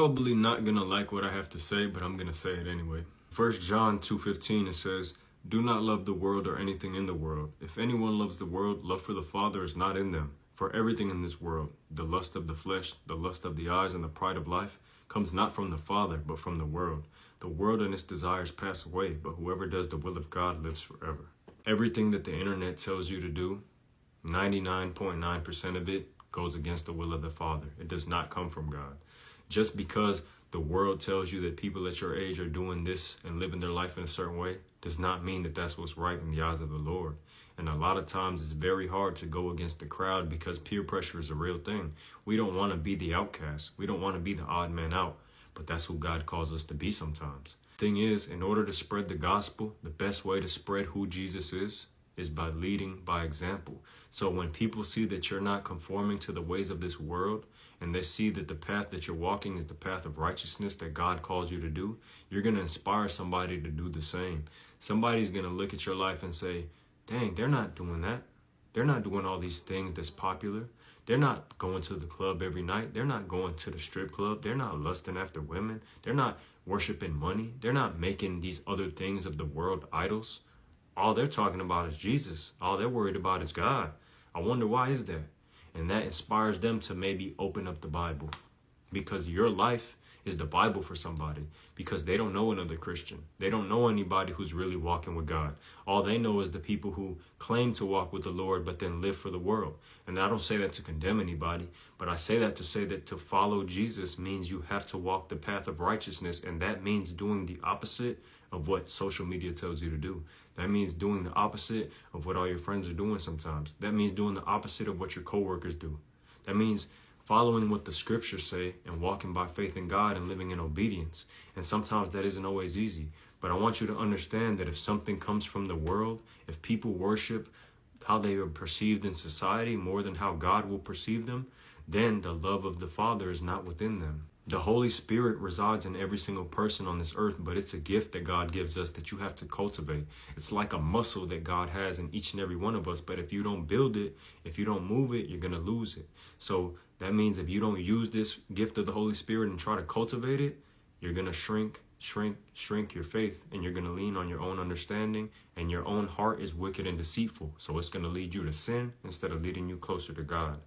Probably not gonna like what I have to say, but I'm gonna say it anyway. 1 John 2:15, it says, "Do not love the world or anything in the world. If anyone loves the world, love for the Father is not in them. For everything in this world, the lust of the flesh, the lust of the eyes, and the pride of life, comes not from the Father, but from the world. The world and its desires pass away, but whoever does the will of God lives forever." Everything that the internet tells you to do, 99.9% of it goes against the will of the Father. It does not come from God. Just because the world tells you that people at your age are doing this and living their life in a certain way does not mean that that's what's right in the eyes of the Lord. And a lot of times it's very hard to go against the crowd because peer pressure is a real thing. We don't want to be the outcast. We don't want to be the odd man out, but that's who God calls us to be sometimes. Thing is, in order to spread the gospel, the best way to spread who Jesus is by leading by example. So when people see that you're not conforming to the ways of this world, and they see that the path that you're walking is the path of righteousness that God calls you to do, you're going to inspire somebody to do the same. Somebody's going to look at your life and say, dang, they're not doing that. They're not doing all these things that's popular. They're not going to the club every night. They're not going to the strip club. They're not lusting after women. They're not worshiping money. They're not making these other things of the world idols. All they're talking about is Jesus. All they're worried about is God. I wonder why is that? And that inspires them to maybe open up the Bible, because your life is the Bible for somebody, because they don't know another Christian. They don't know anybody who's really walking with God. All they know is the people who claim to walk with the Lord, but then live for the world. And I don't say that to condemn anybody, but I say that to say that to follow Jesus means you have to walk the path of righteousness. And that means doing the opposite of what social media tells you to do. That means doing the opposite of what all your friends are doing sometimes. That means doing the opposite of what your coworkers do. That means following what the scriptures say and walking by faith in God and living in obedience. And sometimes that isn't always easy. But I want you to understand that if something comes from the world, if people worship how they are perceived in society more than how God will perceive them, then the love of the Father is not within them. The Holy Spirit resides in every single person on this earth, but it's a gift that God gives us that you have to cultivate. It's like a muscle that God has in each and every one of us, but if you don't build it, if you don't move it, you're going to lose it. So that means if you don't use this gift of the Holy Spirit and try to cultivate it, you're going to shrink your faith, and you're going to lean on your own understanding, and your own heart is wicked and deceitful. So it's going to lead you to sin instead of leading you closer to God.